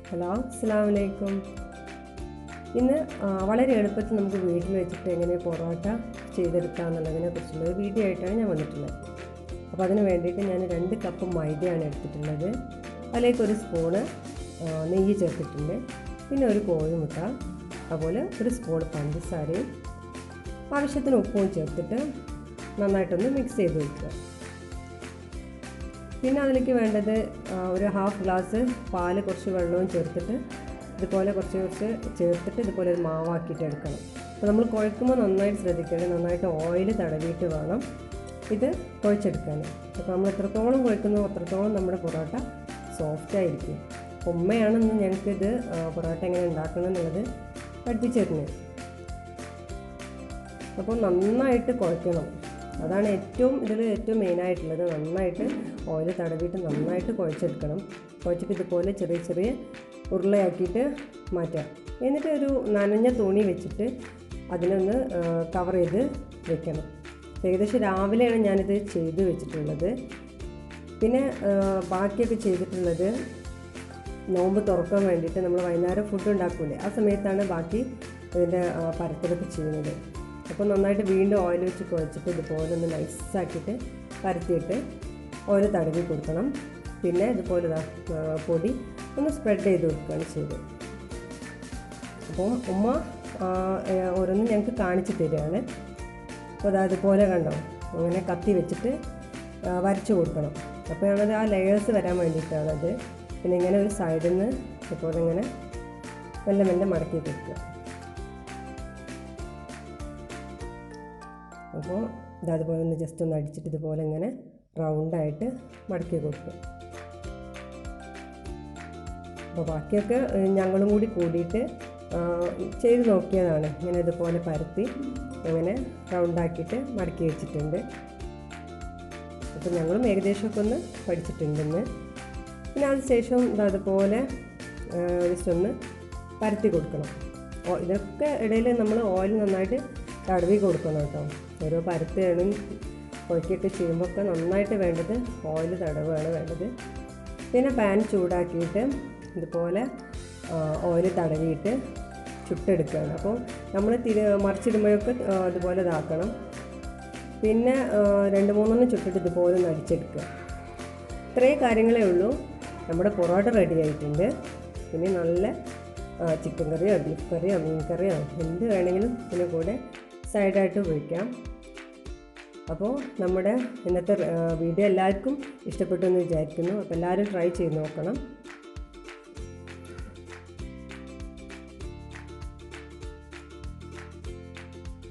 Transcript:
Hello, അസ്സലാമു അലൈക്കും. ഇന്ന് വളരെ എളുപ്പത്തിൽ നമുക്ക് വീട്ടിൽ വെച്ചിട്ട് എങ്ങനെ പൊറോട്ട ചെയ്തെടുക്കുക എന്നുള്ളതിനെ കുറിച്ചുള്ള ഒരു വീഡിയോ ആയിട്ടാണ് ഞാൻ വന്നിട്ടുള്ളത്. അപ്പോൾ അതിന് വേണ്ടിയിട്ട് ഞാൻ 2 കപ്പ് മൈദയാണ് എടുത്തിട്ടുള്ളത്. അതിലേക്ക് 1 സ്പൂണ് നെയ്യ് ചേർത്തിട്ടുണ്ട്. പിന്നെ 1 കോഴിമുട്ട, അതുപോലെ 1 സ്പൂൺ പഞ്ചസാരയും ആവശ്യത്തിന് ഉപ്പും ചേർത്തിട്ട് നന്നായിട്ടൊന്ന് മിക്സ് ചെയ്ത് വയ്ക്കുക. പിന്നെ അതിലേക്ക് വേണ്ടത് ഒരു 1/2 ഗ്ലാസ് പാല്, കുറച്ച് വെള്ളവും ചേർത്തിട്ട് ഇതുപോലെ കുറച്ച് ചേർത്തിട്ട് ഇതുപോലെ ഒരു മാവാക്കിയിട്ട് എടുക്കണം. അപ്പോൾ നമ്മൾ കുഴക്കുമ്പോൾ നന്നായിട്ട് ശ്രദ്ധിക്കേണ്ടത്, നന്നായിട്ട് ഓയിൽ തടവിയിട്ട് വേണം ഇത് കുഴച്ചെടുക്കാൻ. അപ്പോൾ നമ്മൾ എത്രത്തോളം കുഴക്കുന്നോ അത്രത്തോളം നമ്മുടെ പൊറോട്ട സോഫ്റ്റായിരിക്കും. ഉമ്മയാണെന്ന് ഞങ്ങൾക്കിത് പൊറോട്ട എങ്ങനെ ഉണ്ടാക്കണം എന്നുള്ളത് പഠിപ്പിച്ചു തരുന്നത്. അപ്പോൾ നന്നായിട്ട് കുഴക്കണം, അതാണ് ഇതിൽ ഏറ്റവും മെയിനായിട്ടുള്ളത്. നന്നായിട്ട് ഓയിൽ തടവിയിട്ട് നന്നായിട്ട് കുഴച്ചെടുക്കണം. കുഴച്ചിട്ട് ഇതുപോലെ ചെറിയ ചെറിയ ഉരുളയാക്കിയിട്ട് മാറ്റാം. എന്നിട്ട് ഒരു നനഞ്ഞ തുണി വെച്ചിട്ട് അതിനൊന്ന് കവർ ചെയ്ത് വെക്കണം. ഏകദേശം രാവിലെയാണ് ഞാനിത് ചെയ്ത് വെച്ചിട്ടുള്ളത്. പിന്നെ ബാക്കിയൊക്കെ ചെയ്തിട്ടുള്ളത് നോമ്പ് തുറക്കാൻ വേണ്ടിയിട്ട് നമ്മൾ വൈകുന്നേരം ഫുഡ് ഉണ്ടാക്കൂലേ, ആ സമയത്താണ് ബാക്കി ഇതിൻ്റെ പരത്തലൊക്കെ ചെയ്യുന്നത്. അപ്പോൾ നന്നായിട്ട് വീണ്ടും ഓയിൽ വെച്ച് കുഴച്ചിട്ട് ഇതുപോലെ ഒന്ന് നൈസാക്കിയിട്ട് പരത്തിയിട്ട് ഓയിൽ തടവി കൊടുക്കണം. പിന്നെ ഇതുപോലെ പൊടി ഒന്ന് സ്പ്രെഡ് ചെയ്ത് കൊടുക്കുകയാണ് ചെയ്തത്. അപ്പം ഉമ്മ ഓരോന്നും ഞങ്ങൾക്ക് കാണിച്ച് തരികയാണ്. അപ്പോൾ അതുപോലെ കണ്ടോ, അങ്ങനെ കത്തി വെച്ചിട്ട് വരച്ച് കൊടുക്കണം. അപ്പോൾ ആ ലെയേഴ്സ് വരാൻ വേണ്ടിയിട്ടാണത്. പിന്നെ ഇങ്ങനെ ഒരു സൈഡിൽ നിന്ന് ഇതുപോലെ ഇങ്ങനെ മെല്ലെ മെല്ലെ മടക്കി കൊടുക്കുക. അപ്പോൾ അതുപോലെ ഒന്ന് ജസ്റ്റ് ഒന്ന് അടിച്ചിട്ട് ഇതുപോലെ ഇങ്ങനെ റൗണ്ടായിട്ട് മടക്കി കൊടുക്കുക. അപ്പോൾ ബാക്കിയൊക്കെ ഞങ്ങളും കൂടി കൂടിയിട്ട് ചെയ്ത് നോക്കിയതാണ്. ഇങ്ങനെ ഇതുപോലെ പരത്തി ഇങ്ങനെ റൗണ്ടാക്കിയിട്ട് മടക്കി വെച്ചിട്ടുണ്ട്. അപ്പോൾ ഞങ്ങളും ഏകദേശമൊക്കെ ഒന്ന് പഠിച്ചിട്ടുണ്ടെന്ന്. പിന്നെ അതിന് ശേഷം അതുപോലെ ജസ്റ്റ് ഒന്ന് പരത്തി കൊടുക്കണം. ഇതൊക്കെ ഇടയിൽ നമ്മൾ ഓയിൽ നന്നായിട്ട് തടവി കൊടുക്കണം കേട്ടോ. ഓരോ പരത്തുകയും കുഴക്കുകയൊക്കെ ചെയ്യുമ്പോൾ ഒക്കെ നന്നായിട്ട് വേണ്ടത് ഓയിൽ തടവുകയാണ് വേണ്ടത്. പിന്നെ പാൻ ചൂടാക്കിയിട്ട് ഇതുപോലെ ഓയിൽ തടവിയിട്ട് ചുട്ടെടുക്കുകയാണ്. അപ്പോൾ നമ്മൾ മറിച്ചിടുമ്പോഴൊക്കെ ഇതുപോലെ ഇതാക്കണം. പിന്നെ 2-3 ചുട്ടിട്ട് ഇതുപോലെ ഒന്ന് അടിച്ചെടുക്കുക. ഇത്രയും കാര്യങ്ങളേ ഉള്ളൂ. നമ്മുടെ പൊറോട്ട റെഡി ആയിട്ടുണ്ട്. പിന്നെ നല്ല ചിക്കൻ കറിയോ ബീഫ് കറിയോ മീൻ കറിയോ എന്ത് വേണമെങ്കിലും ഇതിന് കൂടെ സൈഡായിട്ട് ഉപയോഗിക്കാം. അപ്പോൾ നമ്മുടെ ഇന്നത്തെ വീഡിയോ എല്ലാവർക്കും ഇഷ്ടപ്പെട്ടു എന്ന് വിചാരിക്കുന്നു. അപ്പോൾ എല്ലാവരും ട്രൈ ചെയ്ത് നോക്കണം.